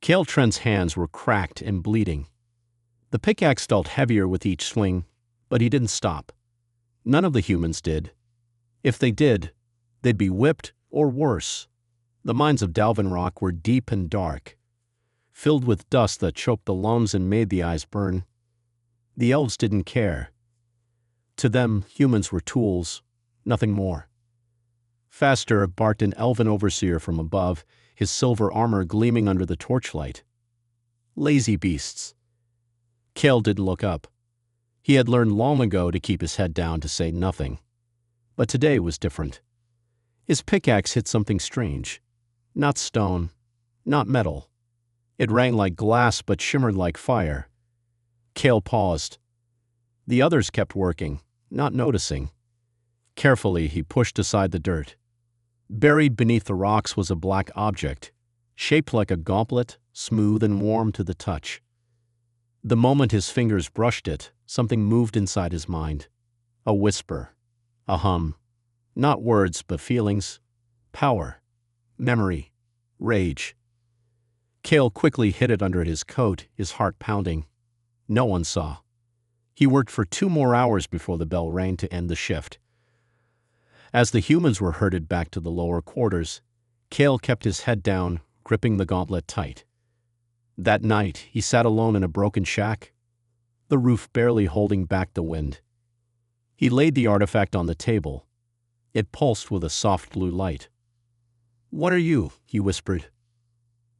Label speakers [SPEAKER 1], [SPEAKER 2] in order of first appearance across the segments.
[SPEAKER 1] Kale Trent's hands were cracked and bleeding. The pickaxe felt heavier with each swing, but he didn't stop. None of the humans did. If they did, they'd be whipped or worse. The mines of Dalvin were deep and dark, filled with dust that choked the lungs and made the eyes burn. The elves didn't care. To them, humans were tools, nothing more. Faster barked an elven overseer from above, his silver armor gleaming under the torchlight. Lazy beasts. Kale didn't look up. He had learned long ago to keep his head down to say nothing. But today was different. His pickaxe hit something strange. Not stone, not metal. It rang like glass but shimmered like fire. Kale paused. The others kept working, not noticing. Carefully, he pushed aside the dirt. Buried beneath the rocks was a black object, shaped like a gauntlet, smooth and warm to the touch. The moment his fingers brushed it, something moved inside his mind. A whisper, a hum. Not words, but feelings. Power, memory, rage. Kale quickly hid it under his coat, his heart pounding. No one saw. He worked for 2 more hours before the bell rang to end the shift. As the humans were herded back to the lower quarters, Kale kept his head down, gripping the gauntlet tight. That night, he sat alone in a broken shack, the roof barely holding back the wind. He laid the artifact on the table. It pulsed with a soft blue light. "What are you?" he whispered.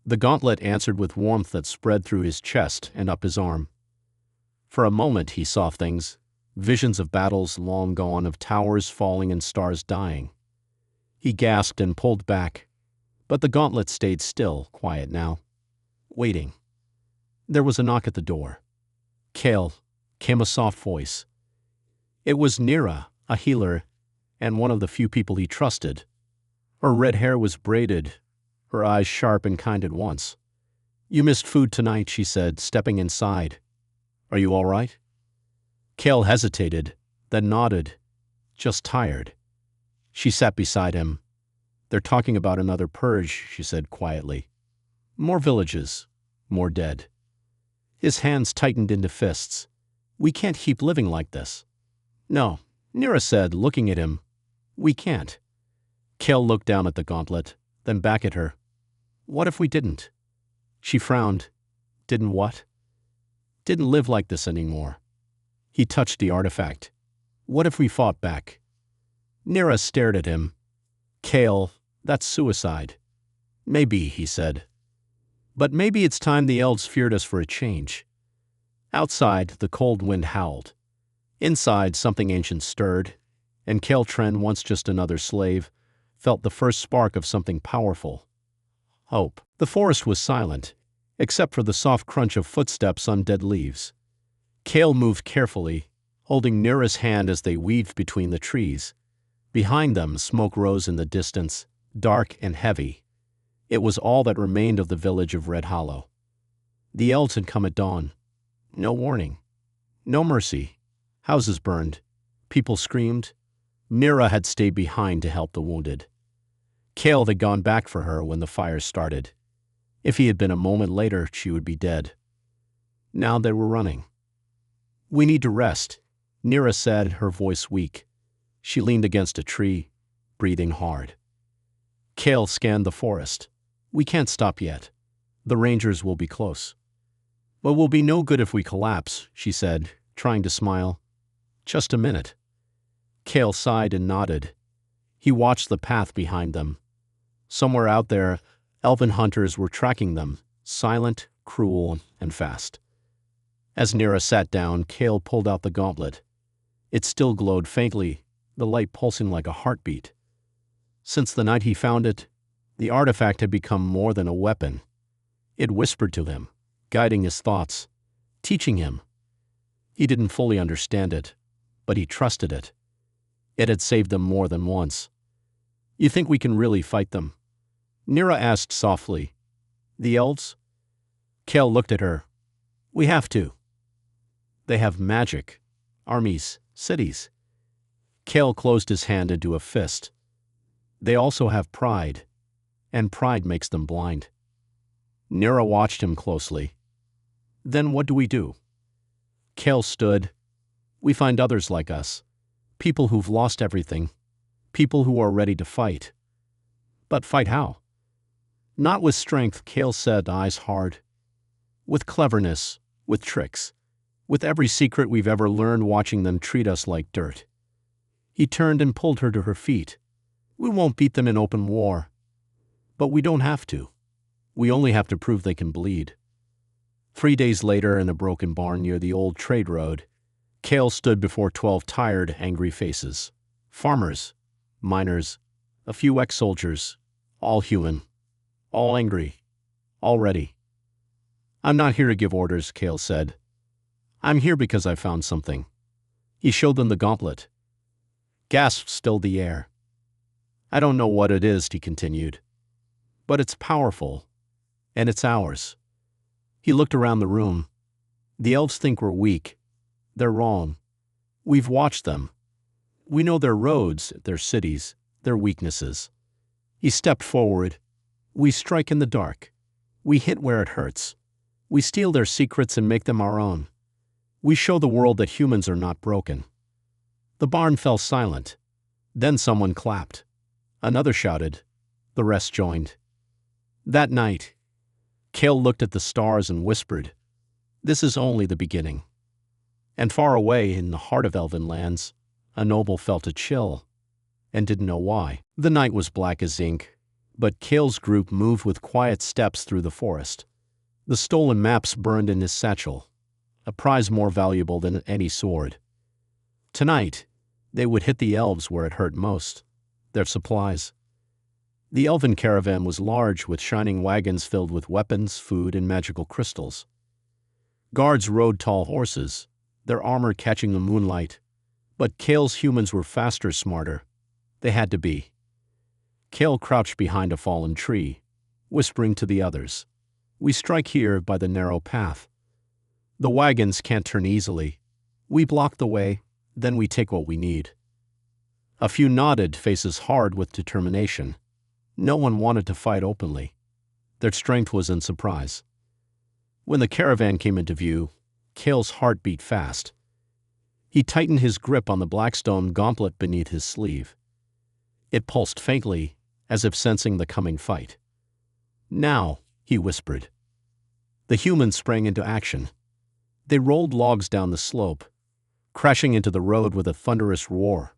[SPEAKER 1] The gauntlet answered with warmth that spread through his chest and up his arm. For a moment he saw things, visions of battles long gone, of towers falling and stars dying. He gasped and pulled back, but the gauntlet stayed still, quiet now, waiting. There was a knock at the door. "Kale," came a soft voice. It was Nira, a healer, and one of the few people he trusted. Her red hair was braided, her eyes sharp and kind at once. "You missed food tonight," she said, stepping inside. "Are you all right?" Kale hesitated, then nodded. "Just tired." She sat beside him. "They're talking about another purge," she said quietly. "More villages, more dead." His hands tightened into fists. "We can't keep living like this." "No," Nira said, looking at him. "We can't." Kale looked down at the gauntlet, then back at her. "What if we didn't?" She frowned. "Didn't what?" "Didn't live like this anymore." He touched the artifact. "What if we fought back?" Nira stared at him. "Kale, that's suicide." "Maybe," he said. "But maybe it's time the elves feared us for a change." Outside, the cold wind howled. Inside, something ancient stirred, and Kale Tren, once just another slave, felt the first spark of something powerful. Hope. The forest was silent, except for the soft crunch of footsteps on dead leaves. Kale moved carefully, holding Nira's hand as they weaved between the trees. Behind them, smoke rose in the distance, dark and heavy. It was all that remained of the village of Red Hollow. The elves had come at dawn. No warning. No mercy. Houses burned. People screamed. Nira had stayed behind to help the wounded. Kale had gone back for her when the fire started. If he had been a moment later, she would be dead. Now they were running. "We need to rest," Nira said, her voice weak. She leaned against a tree, breathing hard. Kale scanned the forest. "We can't stop yet. The rangers will be close." "But we'll be no good if we collapse," she said, trying to smile. "Just a minute." Kale sighed and nodded. He watched the path behind them. Somewhere out there, elven hunters were tracking them, silent, cruel, and fast. As Nira sat down, Kale pulled out the gauntlet. It still glowed faintly, the light pulsing like a heartbeat. Since the night he found it, the artifact had become more than a weapon. It whispered to him, guiding his thoughts, teaching him. He didn't fully understand it, but he trusted it. It had saved them more than once. "You think we can really fight them?" Nira asked softly. "The elves?" Kale looked at her. "We have to." "They have magic, armies, cities." Kale closed his hand into a fist. "They also have pride, and pride makes them blind." Nira watched him closely. Then what do we do? Kale stood. We find others like us. People who've lost everything. People who are ready to fight. But fight how? Not with strength, Kale said, eyes hard. With cleverness, with tricks, with every secret we've ever learned watching them treat us like dirt. He turned and pulled her to her feet. We won't beat them in open war. But we don't have to. We only have to prove they can bleed. 3 days later, in a broken barn near the old trade road, Kale stood before 12 tired, angry faces. Farmers, miners, a few ex-soldiers, all human, all angry, all ready. I'm not here to give orders, Kale said. I'm here because I found something. He showed them the gauntlet. Gasps filled the air. I don't know what it is, he continued. But it's powerful, and it's ours. He looked around the room. The elves think we're weak. They're wrong. We've watched them. We know their roads, their cities, their weaknesses. He stepped forward. We strike in the dark. We hit where it hurts. We steal their secrets and make them our own. We show the world that humans are not broken. The barn fell silent. Then someone clapped. Another shouted. The rest joined. That night, Kale looked at the stars and whispered, "This is only the beginning." And far away in the heart of Elven lands, a noble felt a chill and didn't know why. The night was black as ink, but Kale's group moved with quiet steps through the forest. The stolen maps burned in his satchel, a prize more valuable than any sword. Tonight, they would hit the elves where it hurt most, their supplies. The elven caravan was large, with shining wagons filled with weapons, food, and magical crystals. Guards rode tall horses, their armor catching the moonlight. But Kale's humans were faster, smarter. They had to be. Kale crouched behind a fallen tree, whispering to the others, "We strike here by the narrow path. The wagons can't turn easily. We block the way, then we take what we need." A few nodded, faces hard with determination. No one wanted to fight openly. Their strength was in surprise. When the caravan came into view, Kale's heart beat fast. He tightened his grip on the blackstone gauntlet beneath his sleeve. It pulsed faintly, as if sensing the coming fight. "Now," he whispered. The humans sprang into action. They rolled logs down the slope, crashing into the road with a thunderous roar.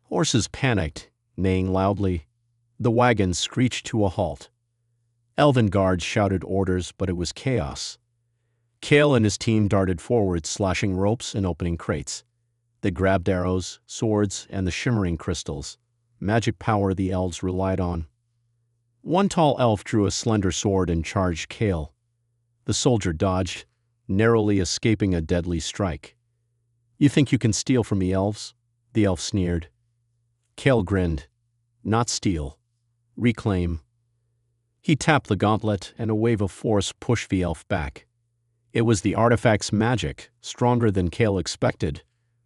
[SPEAKER 1] Horses panicked, neighing loudly. The wagons screeched to a halt. Elven guards shouted orders, but it was chaos. Kale and his team darted forward, slashing ropes and opening crates. They grabbed arrows, swords, and the shimmering crystals, magic power the elves relied on. One tall elf drew a slender sword and charged Kale. The soldier dodged, narrowly escaping a deadly strike. "You think you can steal from the elves?" the elf sneered. Kale grinned. "Not steal. Reclaim." He tapped the gauntlet, and a wave of force pushed the elf back. It was the artifact's magic, stronger than Kale expected,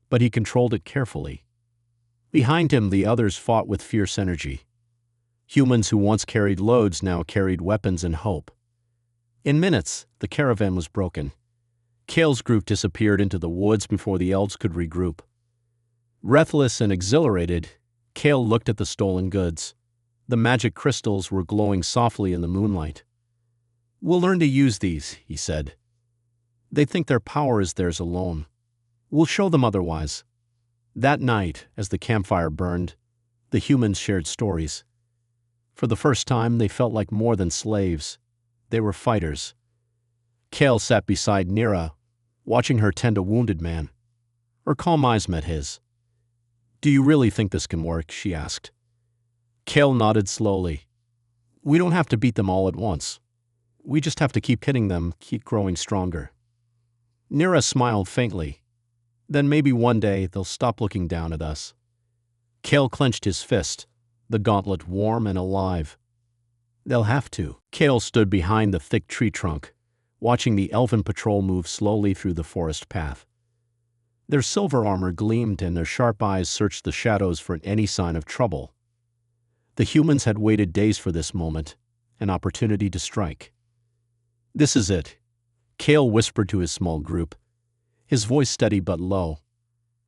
[SPEAKER 1] but he controlled it carefully. Behind him, the others fought with fierce energy. Humans who once carried loads now carried weapons and hope. In minutes, the caravan was broken. Kale's group disappeared into the woods before the elves could regroup. Breathless and exhilarated, Kale looked at the stolen goods. The magic crystals were glowing softly in the moonlight. "We'll learn to use these," he said. "They think their power is theirs alone. We'll show them otherwise." That night, as the campfire burned, the humans shared stories. For the first time, they felt like more than slaves. They were fighters. Kale sat beside Nira, watching her tend a wounded man. Her calm eyes met his. "Do you really think this can work?" she asked. Kale nodded slowly. "We don't have to beat them all at once. We just have to keep hitting them, keep growing stronger." Nira smiled faintly. "Then maybe one day they'll stop looking down at us." Kale clenched his fist, the gauntlet warm and alive. "They'll have to." Kale stood behind the thick tree trunk, watching the elven patrol move slowly through the forest path. Their silver armor gleamed and their sharp eyes searched the shadows for any sign of trouble. The humans had waited days for this moment, an opportunity to strike. "This is it," Kale whispered to his small group, his voice steady but low.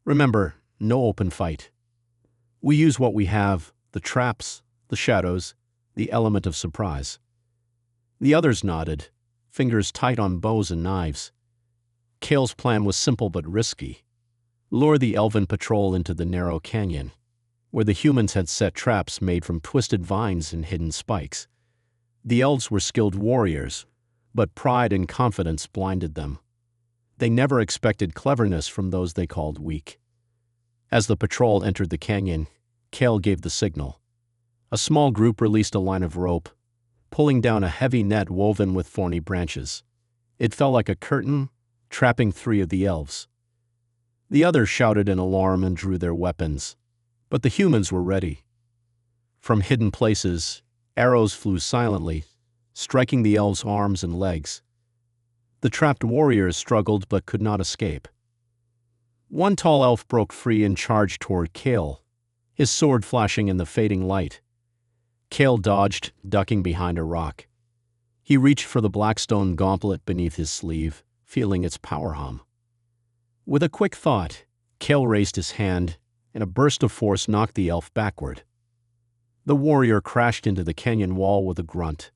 [SPEAKER 1] "Remember, no open fight. We use what we have, the traps, the shadows, the element of surprise." The others nodded, fingers tight on bows and knives. Kale's plan was simple but risky. Lure the Elven patrol into the narrow canyon, where the humans had set traps made from twisted vines and hidden spikes. The elves were skilled warriors, but pride and confidence blinded them. They never expected cleverness from those they called weak. As the patrol entered the canyon, Kale gave the signal. A small group released a line of rope, pulling down a heavy net woven with thorny branches. It fell like a curtain, trapping 3 of the elves. The others shouted in alarm and drew their weapons, but the humans were ready. From hidden places, arrows flew silently, striking the elves' arms and legs. The trapped warriors struggled but could not escape. One tall elf broke free and charged toward Kale, his sword flashing in the fading light. Kale dodged, ducking behind a rock. He reached for the blackstone gauntlet beneath his sleeve, feeling its power hum. With a quick thought, Kale raised his hand, and a burst of force knocked the elf backward. The warrior crashed into the canyon wall with a grunt.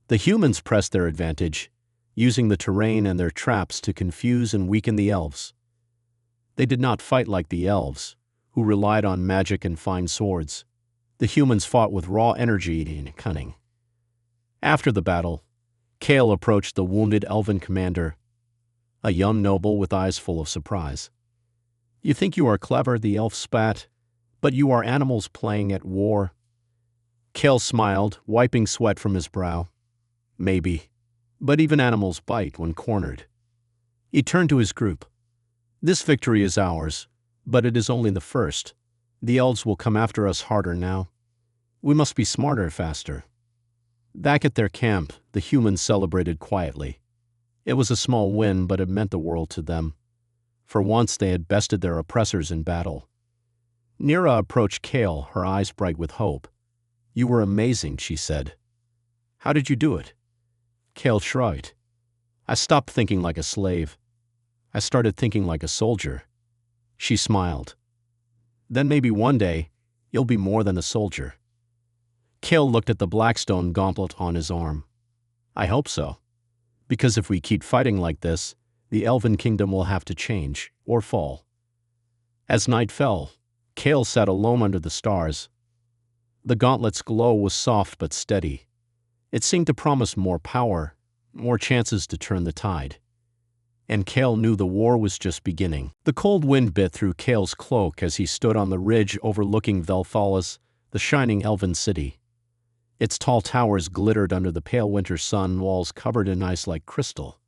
[SPEAKER 1] The humans pressed their advantage, using the terrain and their traps to confuse and weaken the elves. They did not fight like the elves, who relied on magic and fine swords. The humans fought with raw energy and cunning. After the battle, Kale approached the wounded elven commander, a young noble with eyes full of surprise. "You think you are clever," the elf spat, "but you are animals playing at war." Kale smiled, wiping sweat from his brow. "Maybe, but even animals bite when cornered." He turned to his group. "This victory is ours, but it is only the first. The elves will come after us harder now. We must be smarter, faster." Back at their camp, the humans celebrated quietly. It was a small win, but it meant the world to them. For once they had bested their oppressors in battle. Nira approached Kale, her eyes bright with hope. "You were amazing," she said. "How did you do it?" Kale shrugged. "I stopped thinking like a slave. I started thinking like a soldier." She smiled. "Then maybe one day, you'll be more than a soldier." Kale looked at the blackstone gauntlet on his arm. "I hope so. Because if we keep fighting like this, the Elven kingdom will have to change, or fall." As night fell, Kale sat alone under the stars. The gauntlet's glow was soft but steady. It seemed to promise more power, more chances to turn the tide. And Kale knew the war was just beginning. The cold wind bit through Kale's cloak as he stood on the ridge overlooking Velthalis, the shining elven city. Its tall towers glittered under the pale winter sun, walls covered in ice like crystal.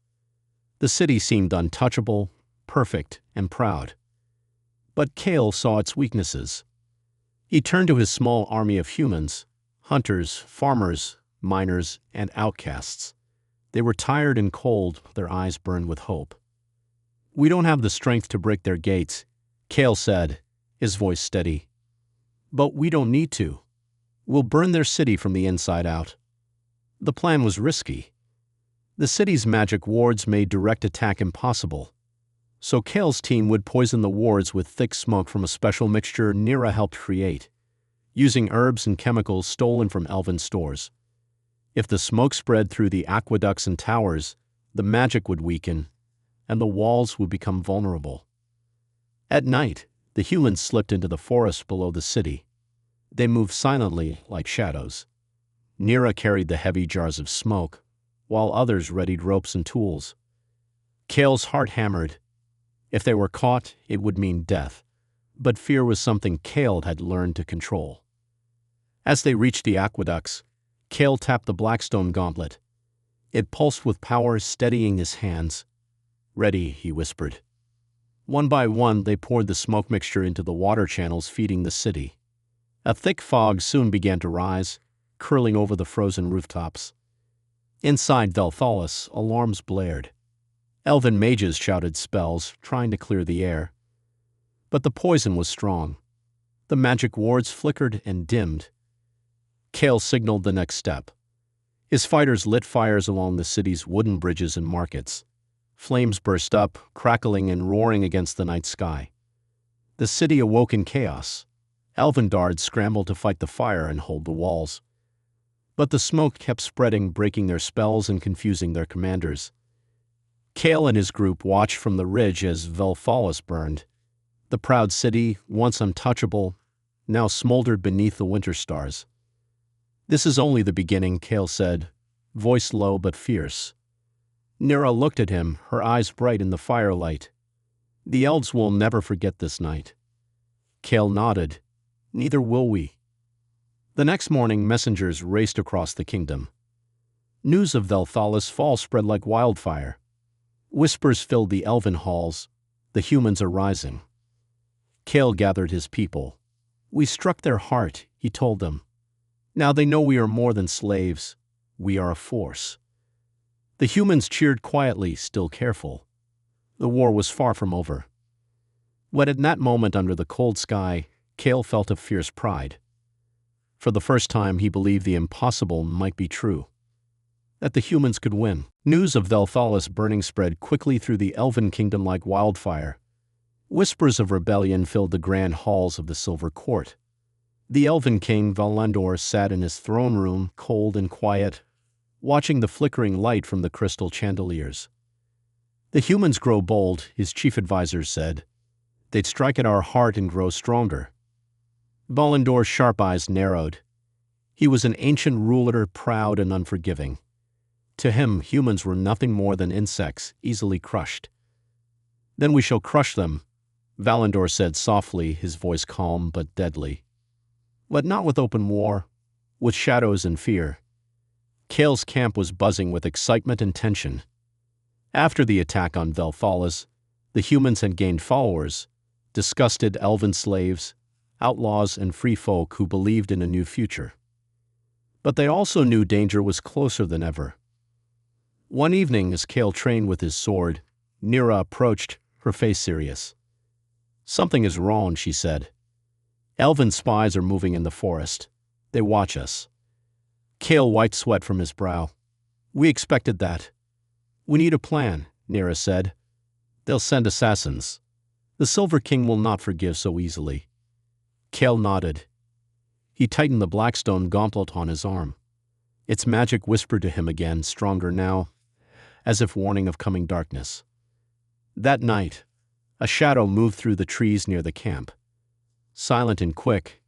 [SPEAKER 1] The city seemed untouchable, perfect, and proud. But Kale saw its weaknesses. He turned to his small army of humans, hunters, farmers, miners, and outcasts. They were tired and cold, their eyes burned with hope. "We don't have the strength to break their gates," Kale said, his voice steady. "But we don't need to. We'll burn their city from the inside out." The plan was risky. The city's magic wards made direct attack impossible. So Kale's team would poison the wards with thick smoke from a special mixture Nira helped create, using herbs and chemicals stolen from elven stores. If the smoke spread through the aqueducts and towers, the magic would weaken, and the walls would become vulnerable. At night, the humans slipped into the forest below the city. They moved silently like shadows. Nira carried the heavy jars of smoke, while others readied ropes and tools. Kale's heart hammered. If they were caught, it would mean death, but fear was something Kale had learned to control. As they reached the aqueducts, Kale tapped the blackstone gauntlet. It pulsed with power, steadying his hands. "Ready," he whispered. One by one, they poured the smoke mixture into the water channels feeding the city. A thick fog soon began to rise, curling over the frozen rooftops. Inside Velthalis, alarms blared. Elven mages shouted spells, trying to clear the air. But the poison was strong. The magic wards flickered and dimmed. Kale signaled the next step. His fighters lit fires along the city's wooden bridges and markets. Flames burst up, crackling and roaring against the night sky. The city awoke in chaos. Elven guards scrambled to fight the fire and hold the walls. But the smoke kept spreading, breaking their spells and confusing their commanders. Kael and his group watched from the ridge as Velthalis burned. The proud city, once untouchable, now smoldered beneath the winter stars. "This is only the beginning," Kael said, voice low but fierce. Nira looked at him, her eyes bright in the firelight. "The elves will never forget this night." Kael nodded. "Neither will we." The next morning, messengers raced across the kingdom. News of Velthalis' fall spread like wildfire. Whispers filled the elven halls. "The humans are rising." Kael gathered his people. "We struck their heart," he told them. "Now they know we are more than slaves. We are a force." The humans cheered quietly, still careful. The war was far from over. But in that moment under the cold sky, Kael felt a fierce pride. For the first time, he believed the impossible might be true. That the humans could win. News of Velthalis burning spread quickly through the elven kingdom like wildfire. Whispers of rebellion filled the grand halls of the Silver Court. The elven king Valandor sat in his throne room, cold and quiet, watching the flickering light from the crystal chandeliers. "The humans grow bold," his chief advisors said. "They'd strike at our heart and grow stronger." Valandor's sharp eyes narrowed. He was an ancient ruler, proud and unforgiving. To him, humans were nothing more than insects, easily crushed. "Then we shall crush them," Valandor said softly, his voice calm but deadly. "But not with open war, with shadows and fear." Kael's camp was buzzing with excitement and tension. After the attack on Velthalis, the humans had gained followers, disgusted elven slaves, outlaws and free folk who believed in a new future. But they also knew danger was closer than ever. One evening, as Kael trained with his sword, Nira approached, her face serious. "Something is wrong," she said. "Elven spies are moving in the forest. They watch us." Kael wiped sweat from his brow. "We expected that." "We need a plan," Nira said. "They'll send assassins. The Silver King will not forgive so easily." Kael nodded. He tightened the blackstone gauntlet on his arm. Its magic whispered to him again, stronger now, as if warning of coming darkness. That night, a shadow moved through the trees near the camp. Silent and quick,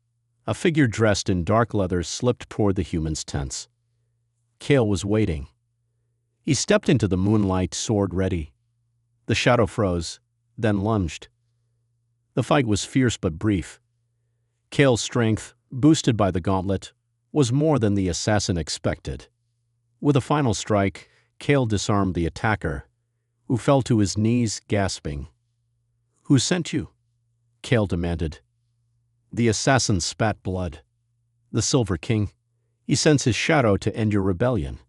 [SPEAKER 1] a figure dressed in dark leather slipped toward the humans' tents. Kael was waiting. He stepped into the moonlight, sword ready. The shadow froze, then lunged. The fight was fierce but brief. Kael's strength, boosted by the gauntlet, was more than the assassin expected. With a final strike, Kael disarmed the attacker, who fell to his knees, gasping. "Who sent you?" Kael demanded. The assassin spat blood. "The Silver King. He sends his shadow to end your rebellion."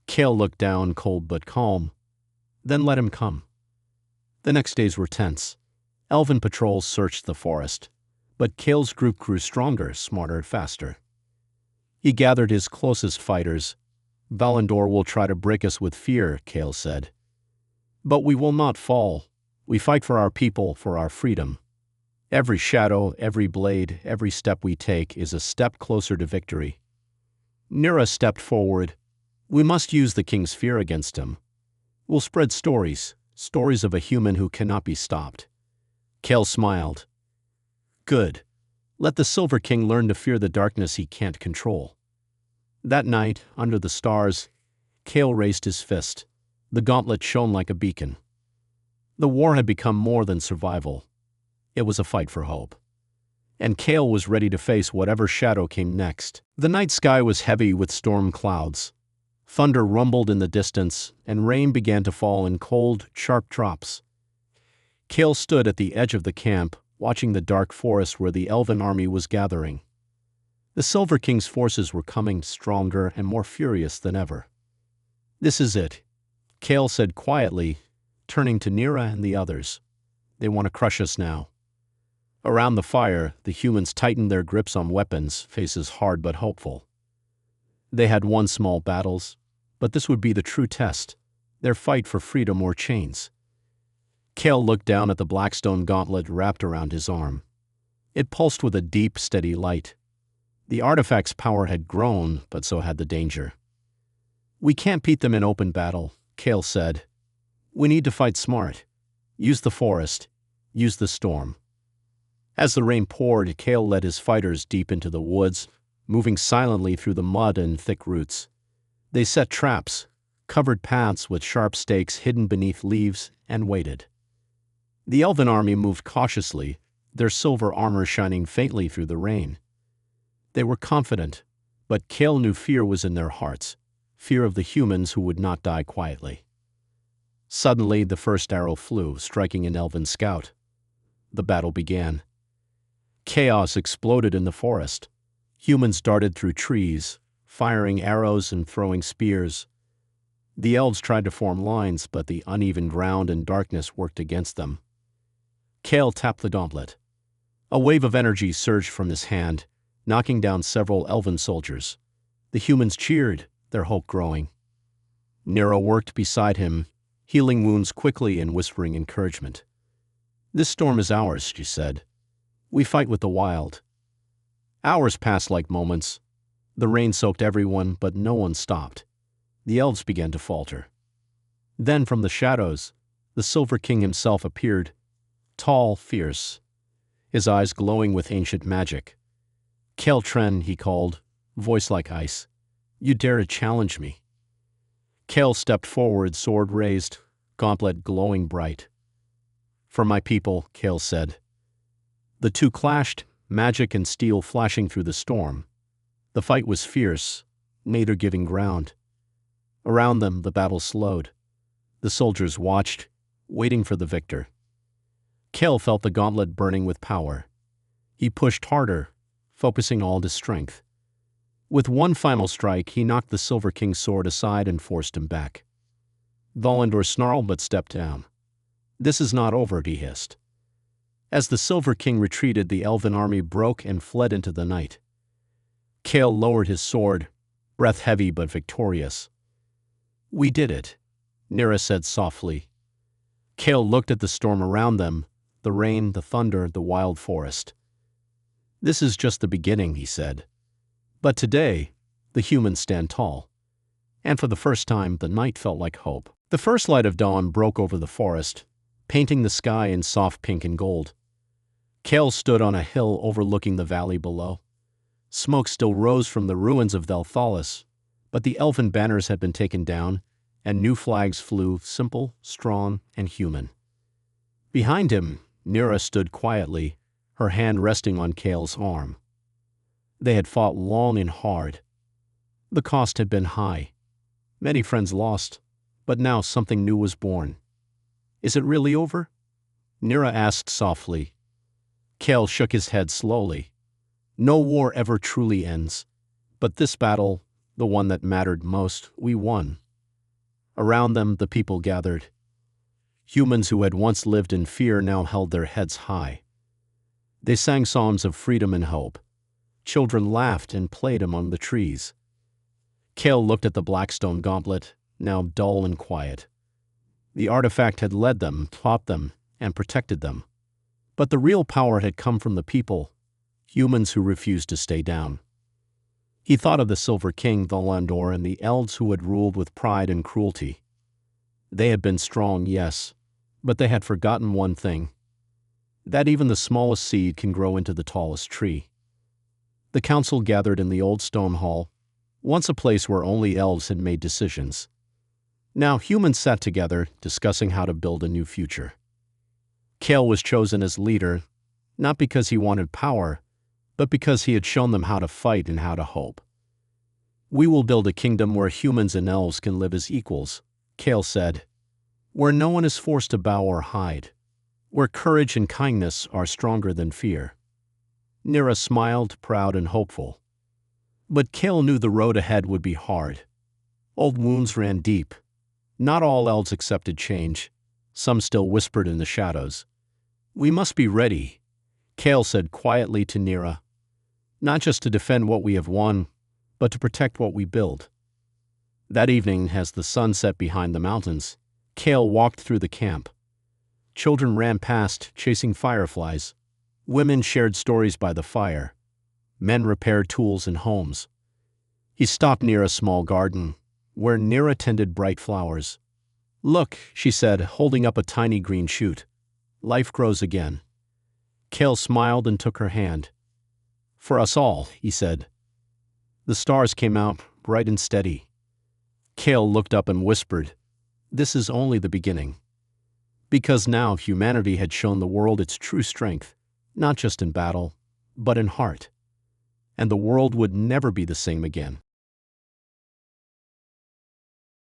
[SPEAKER 1] Kael looked down, cold but calm. "Then let him come." The next days were tense. Elven patrols searched the forest. But Kael's group grew stronger, smarter, faster. He gathered his closest fighters. "Valandor will try to break us with fear," Kael said. "But we will not fall. We fight for our people, for our freedom. Every shadow, every blade, every step we take is a step closer to victory." Nira stepped forward. "We must use the king's fear against him. We'll spread stories, stories of a human who cannot be stopped." Kael smiled. "Good. Let the Silver King learn to fear the darkness he can't control." That night, under the stars, Kael raised his fist. The gauntlet shone like a beacon. The war had become more than survival. It was a fight for hope. And Kael was ready to face whatever shadow came next. The night sky was heavy with storm clouds. Thunder rumbled in the distance, and rain began to fall in cold, sharp drops. Kael stood at the edge of the camp, watching the dark forest where the elven army was gathering. The Silver King's forces were coming, stronger and more furious than ever. "This is it," Kael said quietly, turning to Nira and the others. "They want to crush us now." Around the fire, the humans tightened their grips on weapons, faces hard but hopeful. They had won small battles, but this would be the true test, their fight for freedom or chains. Cale looked down at the blackstone gauntlet wrapped around his arm. It pulsed with a deep, steady light. The artifact's power had grown, but so had the danger. "We can't beat them in open battle," Cale said. "We need to fight smart. Use the forest. Use the storm." As the rain poured, Cale led his fighters deep into the woods, moving silently through the mud and thick roots. They set traps, covered paths with sharp stakes hidden beneath leaves, and waited. The Elven army moved cautiously, their silver armor shining faintly through the rain. They were confident, but Cale knew fear was in their hearts, fear of the humans who would not die quietly. Suddenly, the first arrow flew, striking an Elven scout. The battle began. Chaos exploded in the forest. Humans darted through trees, firing arrows and throwing spears. The elves tried to form lines, but the uneven ground and darkness worked against them. Cale tapped the gauntlet. A wave of energy surged from his hand, knocking down several Elven soldiers. The humans cheered, their hope growing. Nira worked beside him, healing wounds quickly and whispering encouragement. "This storm is ours," she said. "We fight with the wild." Hours passed like moments. The rain soaked everyone, but no one stopped. The elves began to falter. Then from the shadows, the Silver King himself appeared, tall, fierce, his eyes glowing with ancient magic. "Cale Tren," he called, voice like ice. "You dare to challenge me?" Cale stepped forward, sword raised, gauntlet glowing bright. "For my people," Cale said. The two clashed, magic and steel flashing through the storm. The fight was fierce, neither giving ground. Around them, the battle slowed. The soldiers watched, waiting for the victor. Cale felt the gauntlet burning with power. He pushed harder, focusing all his strength. With one final strike, he knocked the Silver King's sword aside and forced him back. Valandor snarled but stepped down. "This is not over," he hissed. As the Silver King retreated, the Elven army broke and fled into the night. Cale lowered his sword, breath heavy but victorious. "We did it," Nira said softly. Cale looked at the storm around them, the rain, the thunder, the wild forest. "This is just the beginning," he said. "But today, the humans stand tall." And for the first time, the night felt like hope. The first light of dawn broke over the forest, painting the sky in soft pink and gold. Cale stood on a hill overlooking the valley below. Smoke still rose from the ruins of Delthalis, but the Elven banners had been taken down, and new flags flew, simple, strong, and human. Behind him, Nira stood quietly, her hand resting on Cale's arm. They had fought long and hard. The cost had been high. Many friends lost, but now something new was born. "Is it really over?" Nira asked softly. Cale shook his head slowly. "No war ever truly ends, but this battle, the one that mattered most, we won." Around them, the people gathered. Humans who had once lived in fear now held their heads high. They sang songs of freedom and hope. Children laughed and played among the trees. Cale looked at the blackstone gauntlet, now dull and quiet. The artifact had led them, taught them, and protected them. But the real power had come from the people, humans who refused to stay down. He thought of the Silver King, Valandor, and the elves who had ruled with pride and cruelty. They had been strong, yes, but they had forgotten one thing: that even the smallest seed can grow into the tallest tree. The council gathered in the old stone hall, once a place where only elves had made decisions. Now humans sat together, discussing how to build a new future. Cale was chosen as leader, not because he wanted power, but because he had shown them how to fight and how to hope. "We will build a kingdom where humans and elves can live as equals," Cale said, "where no one is forced to bow or hide, where courage and kindness are stronger than fear." Nira smiled, proud and hopeful. But Cale knew the road ahead would be hard. Old wounds ran deep. Not all elves accepted change. Some still whispered in the shadows. "We must be ready," Cale said quietly to Nira. "Not just to defend what we have won, but to protect what we build. That evening, as the sun set behind the mountains, Kale walked through the camp. Children ran past, chasing fireflies. Women shared stories by the fire. Men repaired tools in homes. He stopped near a small garden, where Nira tended bright flowers. "Look," she said, holding up a tiny green shoot. "Life grows again." Kale smiled and took her hand. "For us all," he said. The stars came out, bright and steady. Kale looked up and whispered, "This is only the beginning." Because now humanity had shown the world its true strength, not just in battle, but in heart. And the world would never be the same again.